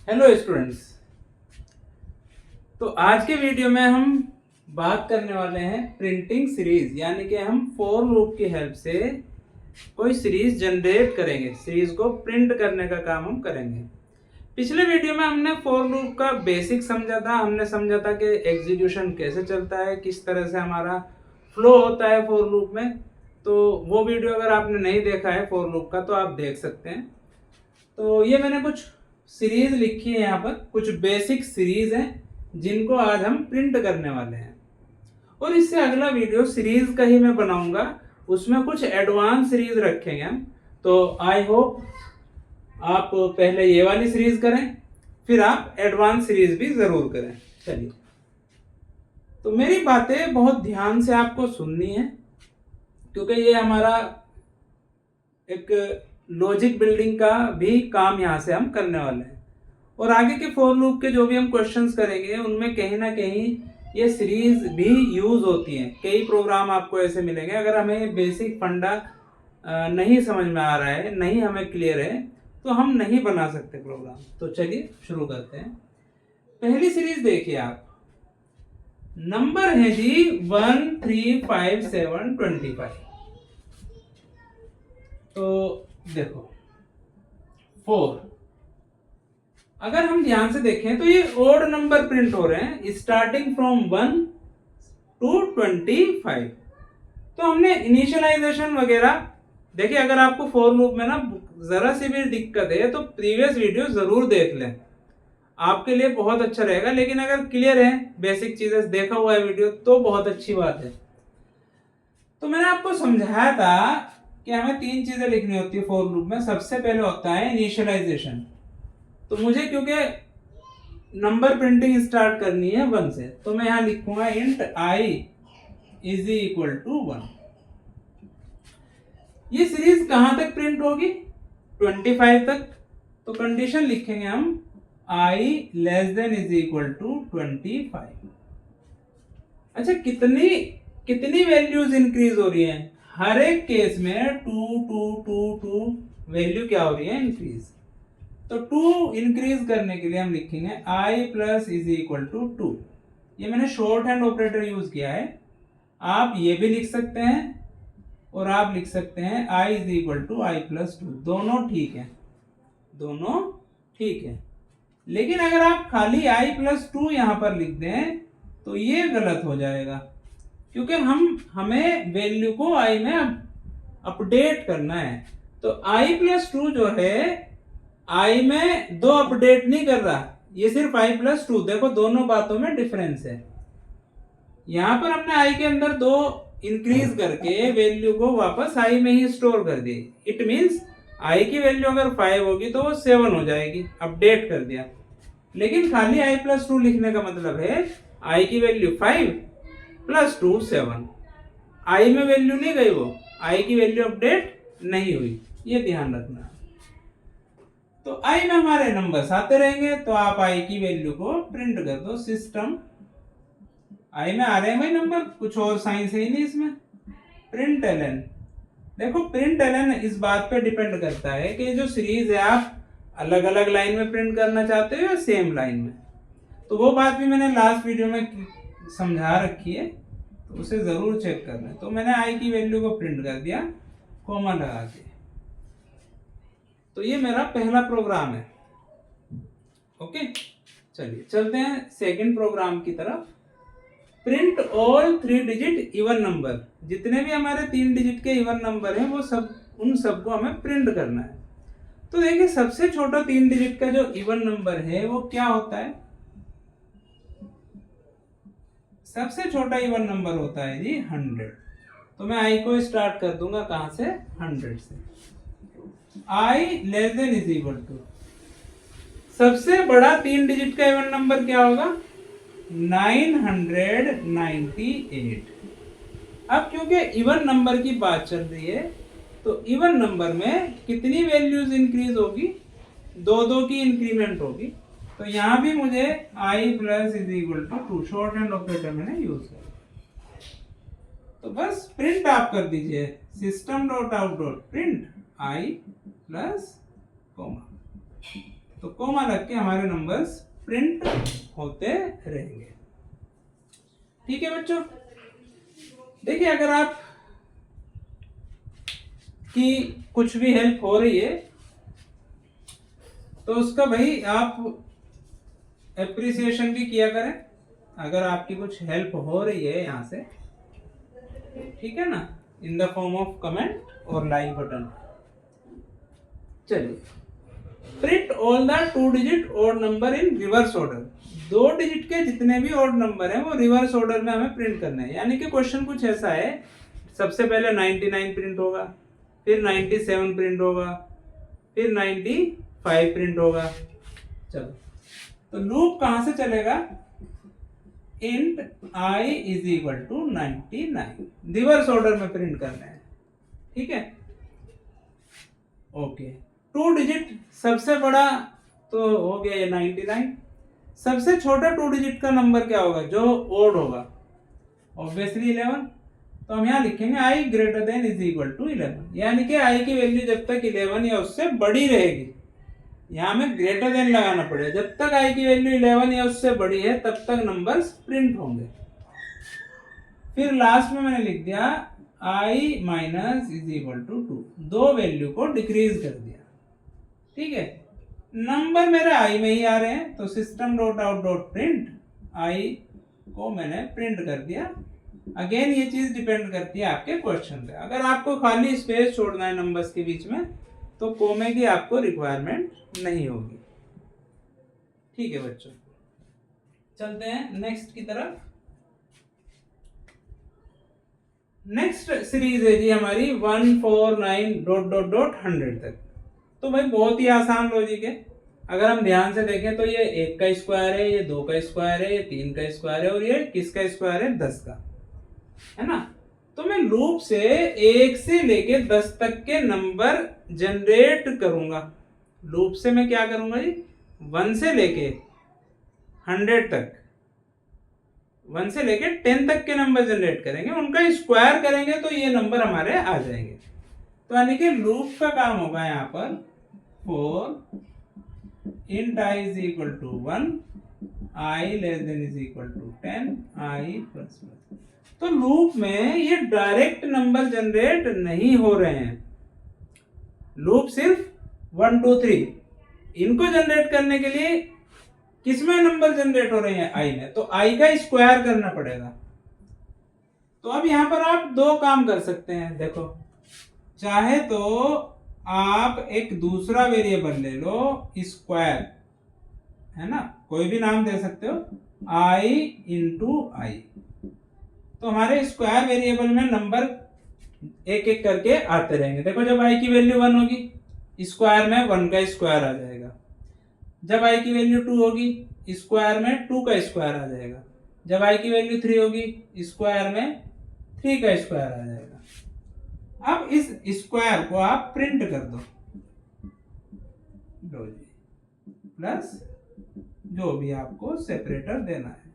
Hello students. तो आज के वीडियो में हम बात करने वाले हैं प्रिंटिंग सीरीज, यानी कि हम फॉर लूप की हेल्प से कोई सीरीज जनरेट करेंगे, सीरीज को प्रिंट करने का काम हम करेंगे। पिछले वीडियो में हमने फॉर लूप का बेसिक समझा था। हमने समझा था कि एग्जीक्यूशन कैसे चलता है, किस तरह से हमारा फ्लो होता है फॉर लूप में। तो वो वीडियो अगर आपने नहीं देखा है फॉर लूप का तो आप देख सकते हैं। तो ये मैंने कुछ सीरीज लिखी है, यहाँ पर कुछ बेसिक सीरीज हैं जिनको आज हम प्रिंट करने वाले हैं। और इससे अगला वीडियो सीरीज का ही मैं बनाऊंगा, उसमें कुछ एडवांस सीरीज रखेंगे हम। तो आई होप आप पहले ये वाली सीरीज करें, फिर आप एडवांस सीरीज भी जरूर करें। चलिए, तो मेरी बातें बहुत ध्यान से आपको सुननी है, क्योंकि ये हमारा एक लॉजिक बिल्डिंग का भी काम यहाँ से हम करने वाले हैं। और आगे के फॉर लूप के जो भी हम क्वेश्चंस करेंगे उनमें कहीं ना कहीं ये सीरीज भी यूज होती हैं। कई प्रोग्राम आपको ऐसे मिलेंगे, अगर हमें बेसिक फंडा नहीं समझ में आ रहा है, नहीं हमें क्लियर है, तो हम नहीं बना सकते प्रोग्राम। तो चलिए शुरू करते हैं। पहली सीरीज देखिए आप, नंबर है जी 1 3 5 7 25। तो देखो 4, अगर हम ध्यान से देखें तो ये ओड नंबर प्रिंट हो रहे हैं स्टार्टिंग फ्रॉम 1 to 25। तो हमने इनिशियलाइजेशन वगैरह देखिए। अगर आपको फॉर लूप में ना जरा सी भी दिक्कत है तो प्रीवियस वीडियो जरूर देख लें, आपके लिए बहुत अच्छा रहेगा। लेकिन अगर क्लियर है, बेसिक चीजें देखा हुआ है वीडियो, तो बहुत अच्छी बात है। तो मैंने आपको समझाया था कि हमें 3 चीजें लिखनी होती है फॉर लूप में। सबसे पहले होता है इनिशियलाइजेशन। तो मुझे क्योंकि नंबर प्रिंटिंग स्टार्ट करनी है 1 से, तो मैं यहां लिखूंगा int i is equal to 1। ये सीरीज कहां तक प्रिंट होगी? 25 तक। तो कंडीशन लिखेंगे हम I less than is equal to 25। अच्छा, कितनी कितनी वैल्यूज इंक्रीज हो रही हैं? हर एक केस में 2 2 2 2 वैल्यू क्या हो रही है? इंक्रीज। तो 2 इंक्रीज करने के लिए हम लिखेंगे i plus is equal to 2। ये मैंने शॉर्ट हैंड ऑपरेटर यूज किया है। आप ये भी लिख सकते हैं और आप लिख सकते हैं i is equal to i plus 2। दोनों ठीक है, दोनों ठीक है। लेकिन अगर आप खाली i प्लस 2 यहां पर लिख दें तो ये गलत हो जाएगा, क्योंकि हमें वैल्यू को i में अपडेट करना है। तो i प्लस 2 जो है i में 2 अपडेट नहीं कर रहा, ये सिर्फ i प्लस 2। देखो दोनों बातों में डिफरेंस है। यहां पर हमने i के अंदर 2 इंक्रीज करके वैल्यू को वापस i में ही स्टोर कर दी। इट मींस i की वैल्यू अगर 5 होगी तो वो 7 हो जाएगी, अपडेट कर दिया। लेकिन खाली i प्लस 2 लिखने का मतलब है i की वैल्यू 5 प्लस 2 7। i में वैल्यू नहीं गई, वो i की वैल्यू अपडेट नहीं हुई, ये ध्यान रखना। तो i में हमारे नंबर्स आते रहेंगे, तो आप i की वैल्यू को प्रिंट कर दो। सिस्टम i में आ रहे हैं भाई नंबर, कुछ और साइंस है ही नहीं इसमें। प्रिंट ln, देखो प्रिंट ln इस बात पे डिपेंड करता है कि जो सीरीज है आप अलग अलग लाइन में प्रिंट करना चाहते हो या सेम लाइन में। तो वो बात भी मैंने लास्ट वीडियो में समझा रखी है, तो उसे जरूर चेक कर लें। तो मैंने i की वैल्यू को प्रिंट कर दिया कॉमा लगा के। तो ये मेरा पहला प्रोग्राम है। ओके, चलिए चलते हैं सेकंड प्रोग्राम की तरफ। Print all 3 digit even number. जितने भी हमारे 3 डिजिट के इवन नंबर हैं वो सब, उन सबको हमें प्रिंट करना है। तो देखिए सबसे छोटा 3 डिजिट का जो इवन नंबर है वो क्या होता है? सबसे छोटा इवन नंबर होता है जी 100। तो मैं i को स्टार्ट कर दूंगा कहां से? 100 से। i less than is equal to, सबसे बड़ा 3 डिजिट का इवन नंबर क्या होगा? 998। अब क्योंकि इवन नंबर की बात चल रही है, तो इवन नंबर में कितनी वैल्यूज इंक्रीज होगी? 2 की इंक्रीमेंट होगी। तो यहां भी मुझे i plus is equal to 2 shorthand operator मैंने यूज किया। तो बस प्रिंट आप कर दीजिए system.out.print i प्लस कॉमा। तो कोमा लग के हमारे नंबर्स प्रिंट होते रहेंगे। ठीक है बच्चों, देखिए अगर आप की कुछ भी हेल्प हो रही है तो उसका भाई आप एप्रिसिएशन भी किया करें, अगर आपकी कुछ हेल्प हो रही है यहाँ से, ठीक है ना, in the form of comment और लाइक बटन। चलिए, print all the 2 digit odd number in reverse order. 2 digit के जितने भी ऑड नंबर हैं वो रिवर्स ऑर्डर में हमें प्रिंट करने हैं। यानी कि क्वेश्चन कुछ ऐसा है, सबसे पहले 99 प्रिंट होगा, फिर 97 प्रिंट होगा, फिर 95 प्रिंट होगा। चलो, तो लूप कहां से चलेगा? Int i is equal to 99, reverse order में प्रिंट करना है। ठीक है, ओके। 2 डिजिट सबसे बड़ा तो हो गया ये 99, सबसे छोटा 2 डिजिट का नंबर क्या होगा जो ओड होगा? ऑब्वियसली 11। तो हम यहाँ लिखेंगे i greater than is equal to 11, यानी कि i की वैल्यू जब तक 11 या उससे बड़ी रहेगी, यहाँ में ग्रेटर देन लगाना पड़ेगा, जब तक i की वैल्यू 11 या उससे बड़ी है तब तक नंबर्स प्रिंट होंगे। फिर लास्ट में मैंने लिख दिया i minus is equal to 2, 2 value को डिक्रीज कर दिया। ठीक है, नंबर मेरे i में ही आ रहे हैं, तो system dot out dot print i को मैंने प्रिंट कर दिया। अगेन ये चीज डिपेंड करती है आपके क्वेश्चन पे। अगर आपको खाली स्पेस छोड़ना है नंबर्स के बीच में तो कोमे की आपको रिक्वायरमेंट नहीं होगी। ठीक है बच्चों, चलते हैं नेक्स्ट की तरफ। नेक्स्ट सीरीज है जी हमारी 149 डॉट डॉट डॉट 100 तक। तो भाई बहुत ही आसान लॉजिक है, अगर हम ध्यान से देखें तो ये 1 का स्क्वायर है, ये 2 का स्क्वायर है, ये 3 का स्क्वायर है और ये किसका स्क्वायर है? 10 का, है ना। तो मैं लूप से 1 से लेके 10 तक के नंबर जनरेट करूंगा। लूप से मैं क्या करूंगा जी? 1 से लेके 100 तक, 1 से लेके 10 तक के नंबर जनरेट करेंगे, उनका स्क्वायर करेंगे तो ये नंबर हमारे आ जाएंगे। तो यानी कि लूप का काम होगा यहाँ पर 4 int i is equal to 1, i less than is equal to 10, i plus plus। तो लूप में ये डायरेक्ट नंबर जनरेट नहीं हो रहे हैं, लूप सिर्फ 1 2 3 इनको जनरेट करने के लिए किसमें नंबर जनरेट हो रहे हैं? i में, तो i का स्क्वायर करना पड़ेगा। तो अब यहां पर आप 2 काम कर सकते हैं। देखो, चाहे तो आप एक दूसरा वेरिएबल ले लो, स्क्वायर, है ना, कोई भी नाम दे सकते हो, i इंटू आई। तो हमारे स्क्वायर वेरिएबल में नंबर एक एक करके आते रहेंगे। देखो, जब i की वैल्यू 1 होगी, स्क्वायर में 1 का स्क्वायर आ जाएगा। जब i की वैल्यू 2 होगी, स्क्वायर में 2 का स्क्वायर आ जाएगा। जब i की वैल्यू 3 होगी, स्क्वायर में 3 का स्क्वायर आ जाएगा। अब इस स्क्वायर को आप प्रिंट कर दो, लो जी, प्लस जो भी आपको सेपरेटर देना है।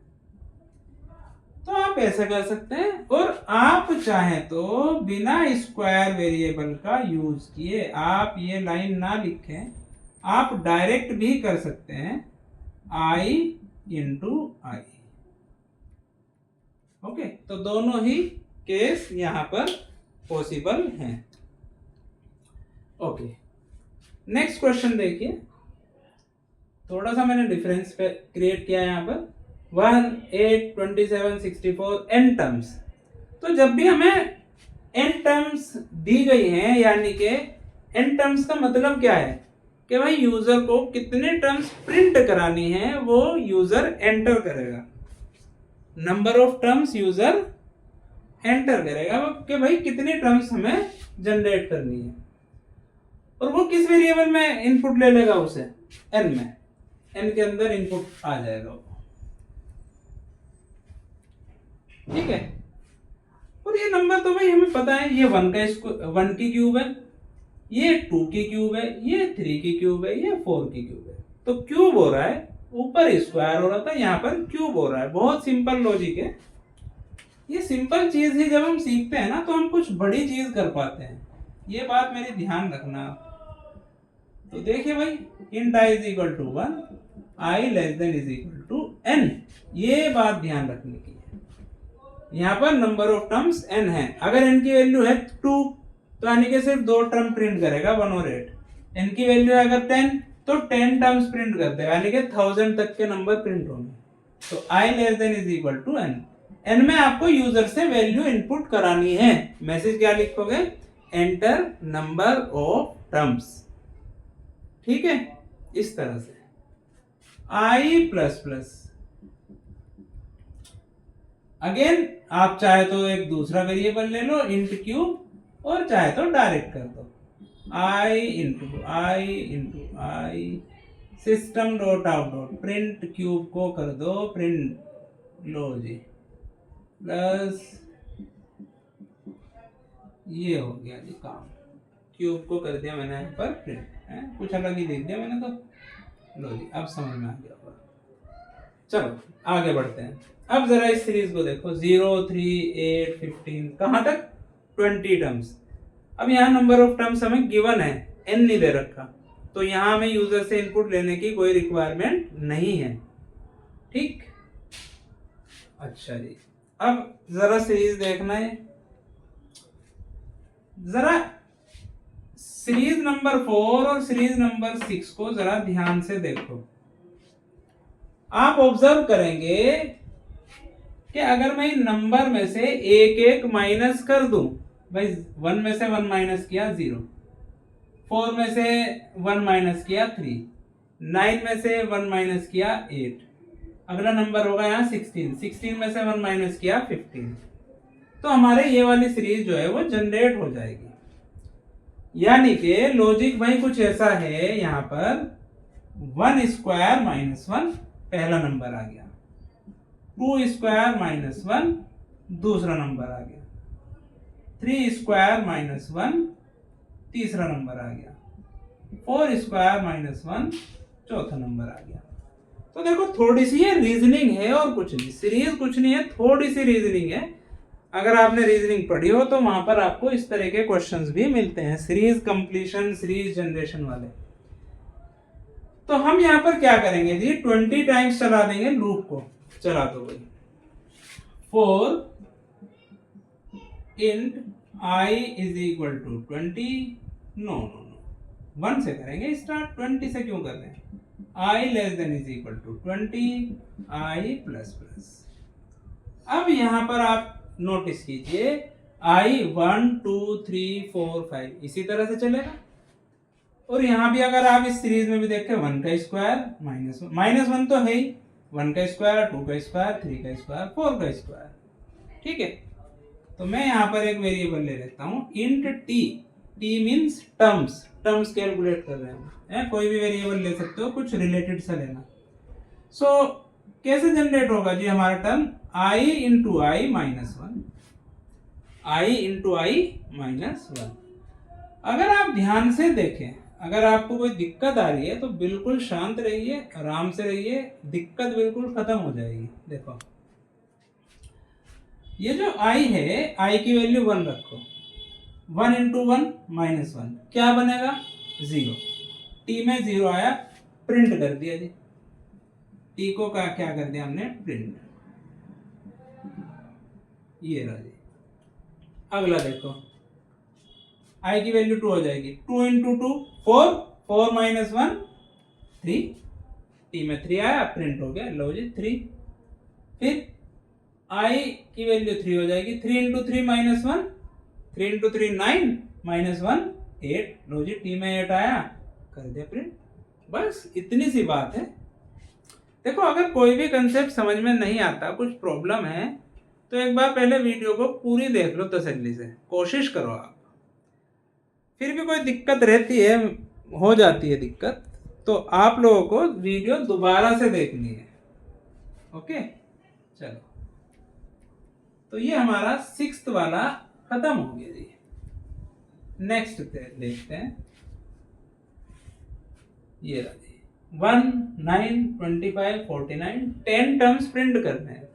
तो आप ऐसा कर सकते हैं, और आप चाहें तो बिना स्क्वायर वेरिएबल का यूज किए आप ये लाइन ना लिखें, आप डायरेक्ट भी कर सकते हैं, i इंटू आई। ओके, तो दोनों ही केस यहां पर पॉसिबल हैं। ओके, नेक्स्ट क्वेश्चन देखिए, थोड़ा सा मैंने डिफरेंस पे क्रिएट किया है यहाँ पर। 1 8 27 64 n टर्म्स। तो जब भी हमें n टर्म्स दी गई हैं, यानी कि n टर्म्स का मतलब क्या है कि भाई यूजर को कितने टर्म्स प्रिंट करानी है वो यूजर एंटर करेगा। Number of terms user enter करेगा कि भाई कितनी टर्म्स हमें जनरेट करनी है, और वो किस वेरिएबल में इनपुट ले लेगा? उसे n में, n के अंदर इनपुट आ जाएगा वो। ठीक है, और ये नंबर तो भाई हमें पता है, ये 1 की क्यूब है, ये 2 की क्यूब है, ये 3 की क्यूब है, ये 4 की क्यूब है। तो क्यूब हो रहा है, ऊपर स्क्वायर हो रहा था, यहाँ पर क्यूब हो रहा है। बहुत सिंपल लॉजिक है। ये सिंपल चीज ही जब हम सीखते हैं ना तो हम कुछ बड़ी चीज कर पाते हैं। ये बात मेरी ध्यान रखना। तो देखिए भाई, int i is equal to 1, i less than is equal to n। ये बात ध्यान रखने की है। यहाँ पर नंबर ऑफ टर्म्स n है। अगर n की वैल्यू है 2 तो यानी कि सिर्फ 2 टर्म प्रिंट करेगा 1 और 8। n की वैल्यू है अगर 10 तो 10 टर्म्स प्रिंट कर देगा, यानी कि 1000 तक के नंबर प्रिंट होंगे। तो i less than is equal to n। n में आपको यूजर से वैल्यू इनपुट करानी है। मैसेज क्या लिखोगे? Enter number of terms. ठीक है, इस तरह से i प्लस प्लस। अगेन आप चाहे तो एक दूसरा वेरिएबल ले लो इंट क्यूब, और चाहे तो डायरेक्ट कर दो i into I system dot out dot print cube को कर दो प्रिंट, लो जी, प्लस ये हो गया जी काम। क्यूब को कर दिया मैंने यहाँ पर प्रिंट, है कुछ अलग ही लिख दिया मैंने तो। लो जी, अब समझ में आ गया होगा। चलो आगे बढ़ते हैं। अब जरा इस सीरीज को देखो, 0, 3, 8, 15, कहाँ तक? 20 टर्म्स। अब यहाँ नंबर ऑफ टर्म्स हमें गिवन है, n नहीं दे रखा, तो यहाँ हमें यूजर से इनपुट लेने की कोई रिक्वायरमेंट नहीं है। ठीक, अच्छा जी, अब जरा सीरीज देखना है। जरा सीरीज नंबर 4 और सीरीज नंबर 6 को जरा ध्यान से देखो। आप ऑब्जर्व करेंगे कि अगर मैं नंबर में से एक एक माइनस कर दूं, भाई 1 में से 1 माइनस किया 0, 4 में से 1 माइनस किया 3, 9 में से 1 माइनस किया 8, अगला नंबर होगा यहाँ 16, 16 में से 1 माइनस किया 15, तो हमारे ये वाली सीरीज जो है वो जनरेट हो जाएगी। यानी कि लॉजिक भाई कुछ ऐसा है, यहाँ पर 1 स्क्वायर माइनस 1 पहला नंबर आ गया, 2 स्क्वायर माइनस 1 दूसरा नंबर आ गया, 3 स्क्वायर माइनस 1 तीसरा नंबर आ गया, 4 स्क्वायर माइनस 1 चौथा नंबर आ गया। तो देखो थोड़ी सी ये रीजनिंग है और कुछ नहीं, सीरीज कुछ नहीं है, थोड़ी सी रीजनिंग है। अगर आपने रीजनिंग पढ़ी हो तो वहां पर आपको इस तरह के क्वेश्चंस भी मिलते हैं, सीरीज कंप्लीशन, सीरीज जनरेशन वाले। तो हम यहाँ पर क्या करेंगे जी, 20 टाइम्स चला देंगे लूप को। चला दो भाई, 4 int i is equal to 20, no 1 से करेंगे स्टार्ट, 20 से क्यों कर रहे हैं? i less than is equal to 20, i plus plus. अब यहाँ पर आप नोटिस कीजिए, i 1 2 3 4 5 इसी तरह से चलेगा। और यहाँ भी अगर आप इस सीरीज में भी देखें, 1 का स्क्वायर माइनस 1 तो है ही, 1 का स्क्वायर, 2 का स्क्वायर, 3 का स्क्वायर, 4 का स्क्वायर। ठीक है, तो मैं यहाँ पर एक वेरिएबल ले लेता हूँ int t, t means terms, terms calculate कर रहे हैं, कोई भी वेरिएबल ले सकते हो, कुछ रिलेटेड सा लेना। सो कैसे जनरेट होगा जी हमारा term? i into I minus 1, i into I minus 1। अगर आप ध्यान से देखें, अगर आपको कोई दिक्कत आ रही है तो बिल्कुल शांत रहिए, आराम से रहिए, दिक्कत बिल्कुल खत्म हो जाएगी। देखो ये जो i है, i की वैल्यू 1 रखो, 1 इंटू 1 माइनस 1 क्या बनेगा? 0। t में 0 आया, प्रिंट कर दिया जी, t को क्या कर दिया हमने? प्रिंट। ये रहा जी। अगला देखो, i की वैल्यू 2 हो जाएगी, 2 इंटू 2 4, 4 माइनस 1 3, t में 3 आया, प्रिंट हो गया, लो जी 3। फिर i की वैल्यू 3 हो जाएगी, 3 इंटू 3 माइनस 1, 3 इंटू 3 9, माइनस 1 8, लो जी t में 8 आया, कर दिया प्रिंट। बस इतनी सी बात है। देखो अगर कोई भी कंसेप्ट समझ में नहीं आता, कुछ प्रॉब्लम है, तो एक बार पहले वीडियो को पूरी देख लो तसल्ली से, कोशिश करो आप। फिर भी कोई दिक्कत रहती है, हो जाती है दिक्कत, तो आप लोगों को वीडियो दोबारा से देखनी है। ओके, चलो, तो ये हमारा 6th वाला खत्म हो गया जी। नेक्स्ट देखते हैं, ये रहा जी, 1 9 25 49 10 टर्म्स प्रिंट करने हैं।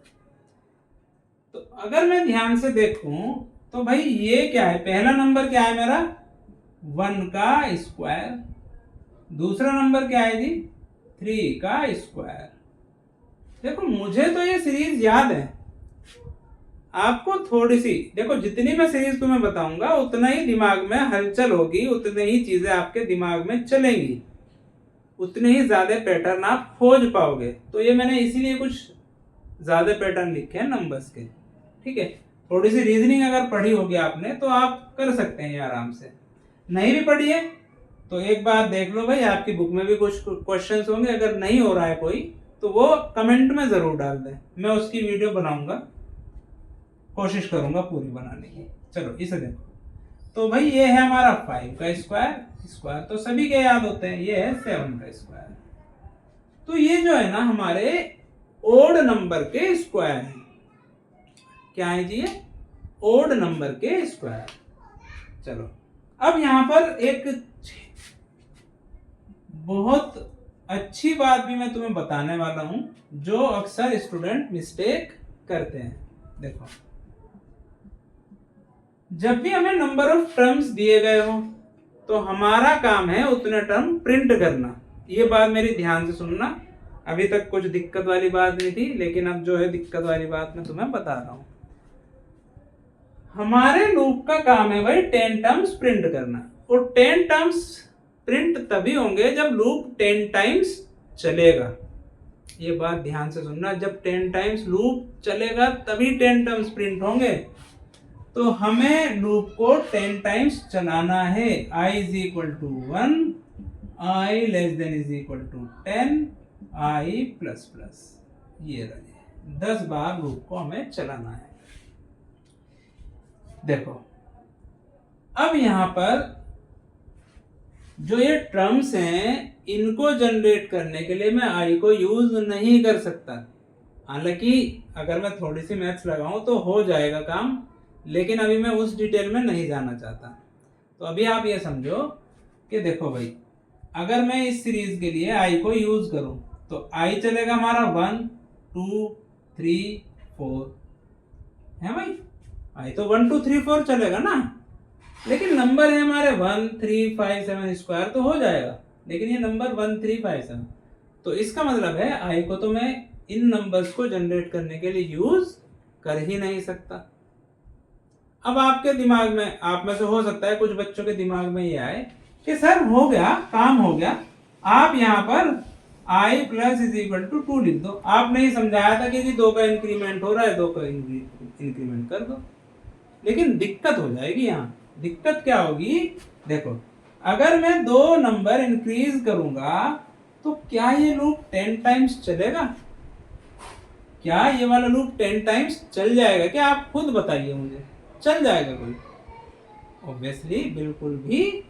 तो अगर मैं ध्यान से देखूं तो भाई ये क्या है? पहला नंबर क्या है मेरा? 1 का स्क्वायर, दूसरा नंबर क्या है जी 3 का स्क्वायर। देखो मुझे तो ये सीरीज याद है, आपको थोड़ी सी देखो, जितनी मैं सीरीज तुम्हें बताऊंगा उतना ही दिमाग में हलचल होगी, उतनी ही चीजें आपके दिमाग में चलेंगी, उतने ही ज्यादा पैटर्न आप खोज पाओगे। तो ये मैंने इसीलिए कुछ ज्यादा पैटर्न लिखे हैं नंबर्स के, ठीक है। थोड़ी सी रीजनिंग अगर पढ़ी होगी आपने तो आप कर सकते हैं आराम से। नहीं भी पढ़ी है तो एक बार देख लो भाई, आपकी बुक में भी कुछ क्वेश्चंस होंगे, अगर नहीं हो रहा है कोई तो वो कमेंट में जरूर डाल दें, मैं उसकी वीडियो बनाऊंगा, कोशिश करूंगा पूरी बनाने की। चलो इसे देखो, तो भाई ये है हमारा 5 का स्क्वायर, स्क्वायर तो सभी के याद होते हैं, ये है 7 का स्क्वायर। तो ये जो है ना हमारे ओड नंबर के स्क्वायर है। क्या है जी ये ओड नंबर के स्क्वायर। चलो अब यहां पर एक बहुत अच्छी बात भी मैं तुम्हें बताने वाला हूं, जो अक्सर स्टूडेंट मिस्टेक करते हैं। देखो जब भी हमें नंबर ऑफ टर्म्स दिए गए हो तो हमारा काम है उतने टर्म प्रिंट करना। ये बात मेरी ध्यान से सुनना, अभी तक कुछ दिक्कत वाली बात नहीं थी, लेकिन अब जो है दिक्कत वाली बात मैं तुम्हें बता रहा हूं। हमारे लूप का काम है भाई 10 टर्म्स प्रिंट करना, और 10 टर्म्स प्रिंट तभी होंगे जब लूप 10 टाइम्स चलेगा। ये बात ध्यान से सुनना, जब 10 टाइम्स लूप चलेगा तभी 10 टर्म्स प्रिंट होंगे। तो हमें लूप को 10 टाइम्स चलाना है। i is equal to 1, i less than is equal to 10, i plus plus, ये रहे 10 बार लूप को हमें चलाना है। देखो अब यहां पर जो ये टर्म्स हैं इनको जनरेट करने के लिए मैं i को यूज नहीं कर सकता। हालांकि अगर मैं थोड़ी सी मैथ्स लगाऊं तो हो जाएगा काम, लेकिन अभी मैं उस डिटेल में नहीं जाना चाहता। तो अभी आप ये समझो कि देखो भाई, अगर मैं इस सीरीज के लिए i को यूज करूं तो i चलेगा हमारा 1 2 3 4 है भाई, i तो 1 2 3 4 चलेगा ना, लेकिन नंबर है हमारे 1 3 5 7 स्क्वायर तो हो जाएगा, लेकिन ये नंबर 1 3 5 7, तो इसका मतलब है i को तो मैं इन नंबर्स को जनरेट करने के लिए यूज कर ही नहीं सकता। अब आपके दिमाग में, आप में से हो सकता है कुछ बच्चों के दिमाग में ये आए कि सर हो गया काम, हो गया, आप यहाँ पर i plus is equal to 2 लिख दो। आपने ही समझाया था कि जी 2 का इंक्रीमेंट हो रहा है, 2 का इंक्रीमेंट कर दो, लेकिन दिक्कत हो जाएगी। यहाँ दिक्कत क्या होगी, देखो अगर मैं 2 नंबर इंक्रीज करूंगा तो क्या ये लूप 10 टाइम्स चलेगा? क्या ये वाला लूप 10 टाइम्स चल जाएगा? क्या आप खुद बताइए मुझे, चल जाएगा कोई? ऑब्वियसली बिल्कुल भी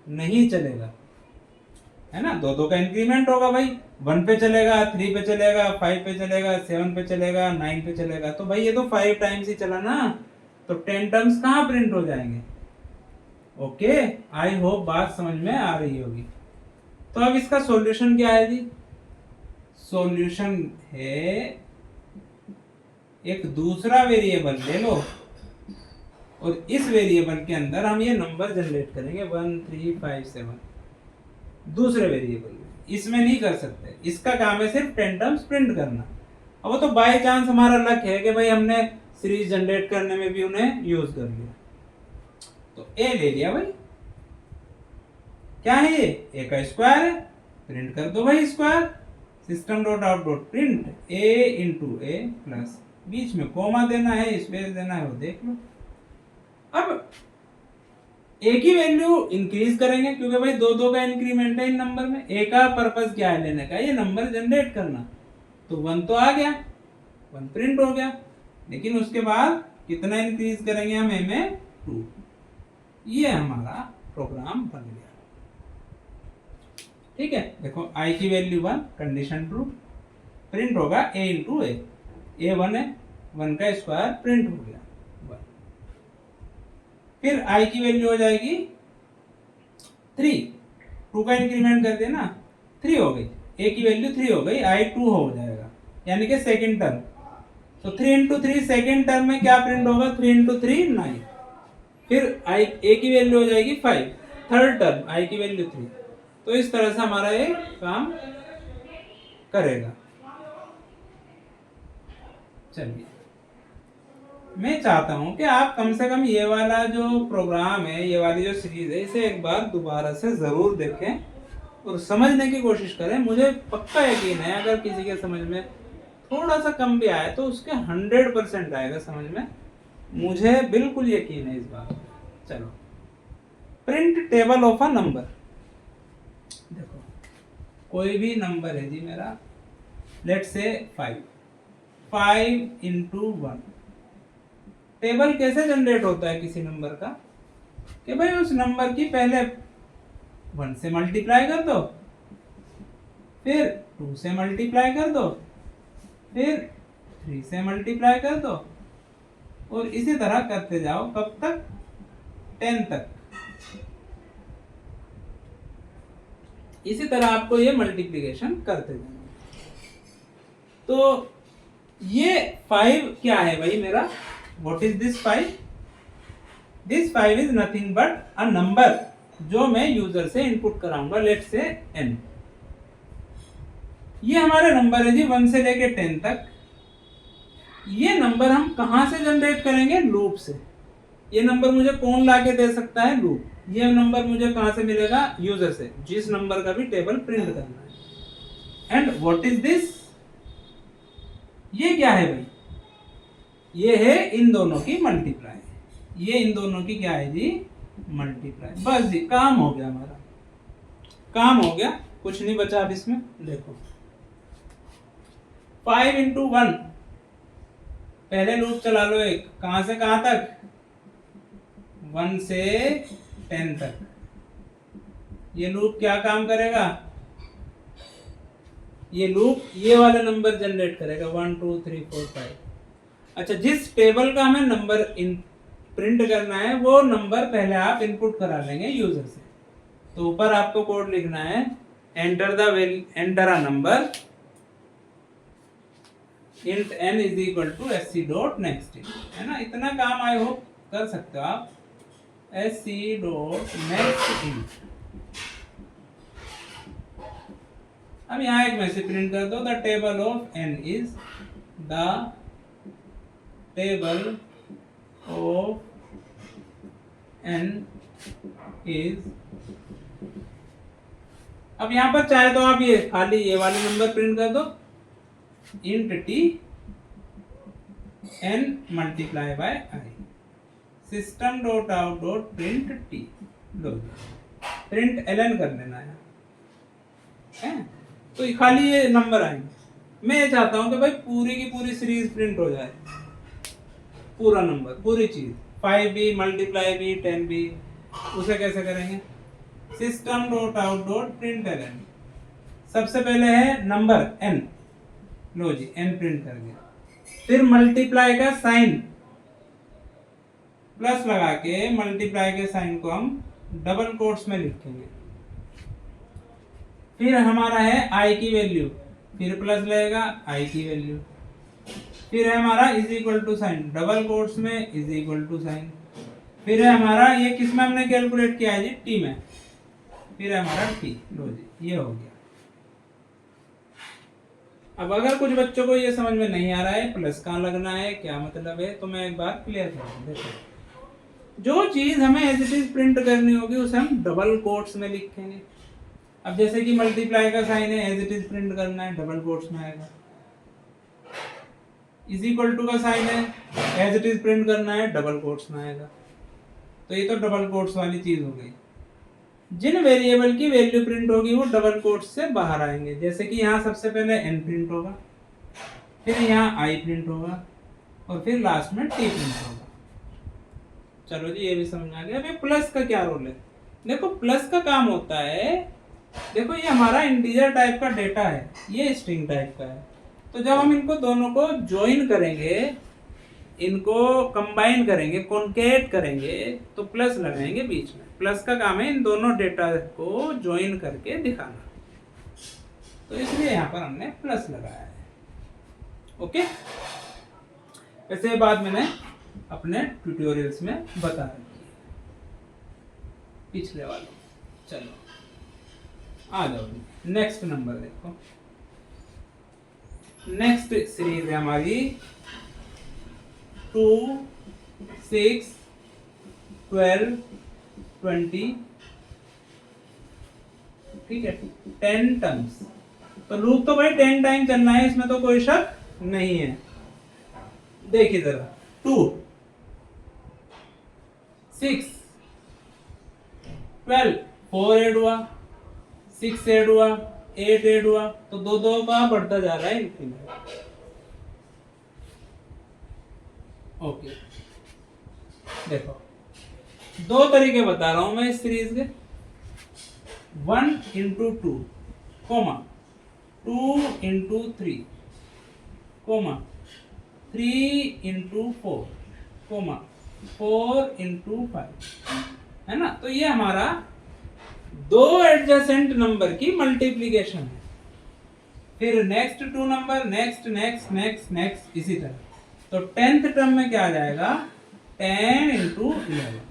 नहीं चलेगा, है ना। 2 का इंक्रीमेंट होगा भाई, 1 पे चलेगा, 3 पे चलेगा, 5 पे चलेगा, 7 पे चलेगा, 9 पे चलेगा, तो भाई ये तो 5 टाइम्स ही चला ना, तो 10 टर्म्स कहाँ प्रिंट हो जाएंगे? ओके, आई होप बात समझ में आ रही होगी। तो अब इसका सॉल्यूशन क्या है जी? सॉल्यूशन है एक दूसरा वेरिएबल ले लो और इस वेरिएबल के अंदर हम ये नंबर जनरेट करेंगे 1 3 5 7, दूसरे वेरिएबल में। इसमें नहीं कर सकते, इसका काम है सिर्फ 10 टर्म्स प्रिंट करना। अब वो तो बाय चांस हमारा लक है कि भाई हमने सीरीज जनरेट करने में भी उन्हें यूज कर लिया, तो ए ले लिया भाई। क्या है ये? ए का स्क्वायर है, प्रिंट कर दो भाई square, system dot out dot print A into A plus, बीच में कोमा देना है, स्पेस देना है, वो देख लो। अब ए की वैल्यू इंक्रीज करेंगे क्योंकि भाई 2 का इंक्रीमेंट है इन नंबर में। ए का पर्पस क्या है लेने का? ये नंबर जनरेट करना। तो 1 तो आ गया, 1 प्रिंट हो गया, लेकिन उसके बाद कितना इंक्रीज करेंगे हम ए में? 2। ये हमारा प्रोग्राम बन गया, ठीक है। देखो i की वैल्यू 1, कंडीशन ट्रू, प्रिंट होगा a इंटू ए, 1 है, 1 का स्क्वायर प्रिंट हो गया 1। फिर i की वैल्यू हो जाएगी 3, 2 का इंक्रीमेंट कर देना, 3 हो गई, a की वैल्यू 3 हो गई, i 2 हो जाएगा, यानी कि सेकेंड टर्म। तो 3 इंटू 3 सेकेंड टर्म में क्या प्रिंट होगा? 3 इंटू 3 9। फिर a की वैल्यू हो जाएगी 5, थर्ड टर्म i की वैल्यू 3, तो इस तरह से हमारा ये काम करेगा। चलिए, मैं चाहता हूं कि आप कम से कम ये वाला जो प्रोग्राम है, ये वाली जो सीरीज है, इसे एक बार दोबारा से जरूर देखें और समझने की कोशिश करें। मुझे पक्का यकीन है अगर किसी के समझ में थोड़ा सा कम भी आए तो उसके 100% आएगा समझ में, मुझे बिल्कुल यकीन है इस बात में। चलो, print table of a number. देखो, कोई भी नंबर है जी मेरा, लेट्स से 5 into 1। टेबल कैसे जनरेट होता है किसी नंबर का, कि भाई उस नंबर की पहले 1 से मल्टीप्लाई कर दो, फिर 2 से मल्टीप्लाई कर दो, फिर 3 से मल्टीप्लाई कर दो, और इसी तरह करते जाओ कब तक, 10 तक। इसी तरह आपको ये मल्टीप्लिकेशन करते जाना। तो ये 5 क्या है भाई मेरा, what is this 5? This 5 is nothing but a number जो मैं यूजर से इनपुट कराऊंगा, लेट्स से n। ये हमारे नंबर है जी 1 से लेके 10 तक। ये नंबर हम कहां से जनरेट करेंगे, लूप से। ये नंबर मुझे कौन लाके दे सकता है, लूप। ये नंबर मुझे कहां से मिलेगा, यूजर से, जिस नंबर का भी टेबल प्रिंट करना है। एंड व्हाट इज दिस, ये क्या है भाई, ये है इन दोनों की मल्टीप्लाई। ये इन दोनों की क्या है जी, मल्टीप्लाई। बस जी, काम हो गया हमारा, काम हो गया, कुछ नहीं बचा अब इसमें। देखो, 5 into 1, पहले लूप चला लो एक, कहां से कहां तक, 1 से 10 तक। ये लूप क्या काम करेगा, ये लूप ये वाला नंबर जनरेट करेगा, 1 2 3 4 5। अच्छा, जिस टेबल का हमें नंबर प्रिंट करना है वो नंबर पहले आप इनपुट करा लेंगे यूजर से। तो ऊपर आपको कोड लिखना है, enter a number int n is equal to sc dot next int, है ना। इतना काम आई होप कर सकते हो आप, sc dot next int। अब यहाँ एक मैसेज प्रिंट कर दो, the table of n is the table of n is. अब यहाँ पर चाहे तो आप ये खाली ये वाले नंबर प्रिंट कर दो, int t n multiply by i, system dot out dot print t। Low, print ln कर लेना है, तो खाली ये नंबर आएंगे। मैं ये चाहता हूं कि भाई पूरी की पूरी सीरीज प्रिंट हो जाए, पूरा नंबर, पूरी चीज, 5 भी मल्टीप्लाई भी 10 भी। उसे कैसे करेंगे, system dot out dot print ln। सबसे पहले है नंबर n, लो जी n प्रिंट कर दिया, फिर मल्टीप्लाई का साइन प्लस लगा के, मल्टीप्लाई के साइन को हम डबल कोट्स में लिखेंगे। फिर हमारा है i की वैल्यू, फिर प्लस लगेगा i की वैल्यू, फिर है हमारा is equal to sign, double quotes में इज इक्वल टू साइन, फिर है हमारा ये किस में हमने कैलकुलेट किया है जी, t में, फिर है हमारा t। लो जी, ये हो गया। अब अगर कुछ बच्चों को ये समझ में नहीं आ रहा है प्लस कहाँ लगना है, क्या मतलब है, तो मैं एक बार क्लियर कर दूं। देखो, जो चीज हमें एज इट इज प्रिंट करनी होगी उसे हम डबल कोट्स में लिखेंगे। अब जैसे कि मल्टीप्लाई का साइन है, एज इट इज प्रिंट करना है, डबल कोट्स में आएगा। इज इक्वल टू का साइन है, एज इट इज प्रिंट करना है, डबल कोट्स में आएगा। तो ये तो डबल कोट्स वाली चीज हो गई। जिन वेरिएबल की वैल्यू प्रिंट होगी वो डबल कोट्स से बाहर आएंगे। जैसे कि यहाँ सबसे पहले n प्रिंट होगा, फिर यहाँ i प्रिंट होगा, और फिर लास्ट में t प्रिंट होगा। चलो जी, ये भी समझ आ गया। अभी प्लस का क्या रोल है, देखो प्लस का काम होता है, देखो ये हमारा इंटीजर टाइप का डेटा है, ये स्ट्रिंग टाइप का है। तो जब हम इनको दोनों को ज्वाइन करेंगे, इनको कंबाइन करेंगे, कॉन्केट करेंगे, तो प्लस लगाएंगे बीच में। प्लस का काम है इन दोनों डेटा को ज्वाइन करके दिखाना, तो इसलिए यहाँ पर हमने प्लस लगाया है। ओके, वैसे बात मैंने अपने ट्यूटोरियल्स में बता रखी है पिछले वालों। चलो, आ जाओ जी, नेक्स्ट नंबर देखो। नेक्स्ट सीरीज है हमारी 2, 6, 12, 20, ठीक है, 10 टर्म्स। तो लूप तो भाई 10 टाइम चलना है, इसमें तो कोई शक नहीं है। देखिए जरा, 2, 6, 12, 4 ऐड हुआ, 6 ऐड हुआ, 8 ऐड हुआ, तो दो दो का बढ़ता जा रहा है इंफिनिट। ओके, देखो दो तरीके बता रहा हूं मैं इस सीरीज के। 1 into 2, comma 2 into 3, comma 3 into 4, comma 4 into 5, है ना। तो ये हमारा दो एडजेसेंट नंबर की मल्टीप्लीकेशन है। फिर next 2 number, next next next next, इसी तरह। तो 10th टर्म में क्या आ जाएगा, 10 इंटू 11।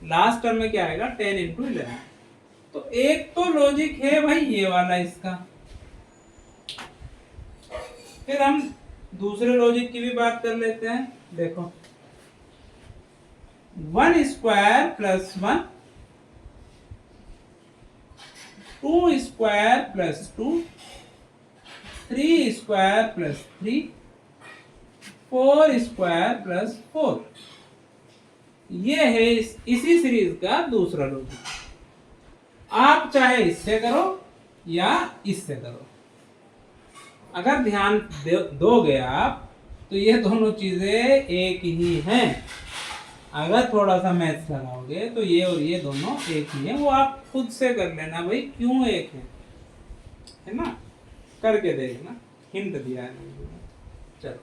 लास्ट टर्म में क्या आएगा, 10 इंटू 11। तो एक तो लॉजिक है भाई ये वाला इसका। फिर हम दूसरे लॉजिक की भी बात कर लेते हैं। देखो 1 square plus 1, 2 square plus 2, 3 square plus 3, 4 square plus 4। ये है इसी सीरीज का दूसरा लॉजिक। आप चाहे इससे करो या इससे करो। अगर ध्यान दोगे आप तो ये दोनों चीजें एक ही हैं। अगर थोड़ा सा मैथ्स लगाओगे तो ये और ये दोनों एक ही हैं। वो आप खुद से कर लेना भाई क्यों एक है ना, करके देखना, हिंट दिया है। चलो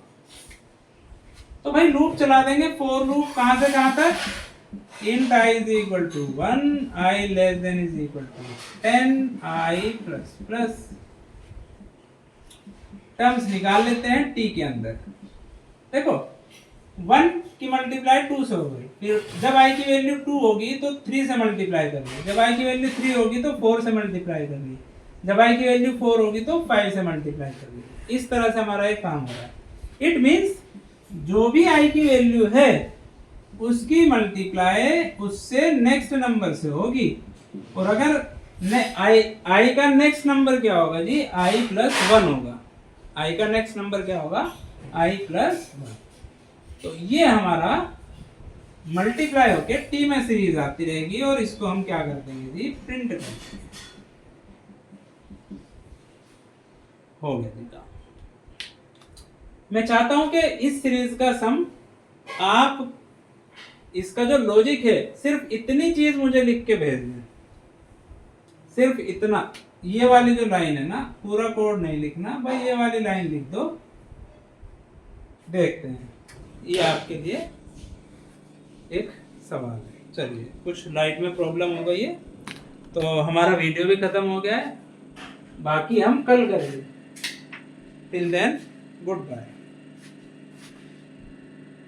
तो भाई लूप चला देंगे, फॉर लूप कहां से कहां तक, int I is equal to 1, I less than is equal to 10, I plus plus। Terms निकाल लेते हैं t के अंदर। देखो 1 की मल्टीप्लाई 2 से हो गई, फिर जब i की वैल्यू 2 होगी तो 3 से मल्टीप्लाई करनी, जब i की वैल्यू 3 होगी तो 4 से मल्टीप्लाई करनी, जब i की वैल्यू 4 होगी तो 5 से मल्टीप्लाई करनी। इस तरह से हमारा एक काम हो रहा है। इट मीन्स जो भी i की वैल्यू है उसकी मल्टीप्लाई उससे नेक्स्ट नंबर से होगी। और अगर i का नेक्स्ट नंबर क्या होगा जी, i प्लस 1 होगा। i का नेक्स्ट नंबर क्या होगा, i प्लस 1। तो ये हमारा मल्टीप्लाई होके t में सीरीज आती रहेगी और इसको हम क्या कर देंगे जी, प्रिंट कर देंगे। हो गया जी काम। मैं चाहता हूं कि इस सीरीज का सम, आप इसका जो लॉजिक है सिर्फ इतनी चीज मुझे लिख के भेज दें, सिर्फ इतना। ये वाली जो लाइन है ना, पूरा कोड नहीं लिखना भाई, ये वाली लाइन लिख दो। देखते हैं, ये आपके लिए एक सवाल है। चलिए, कुछ लाइट में प्रॉब्लम हो गई है तो हमारा वीडियो भी खत्म हो गया है, बाकी हम कल करेंगे। Till then good bye.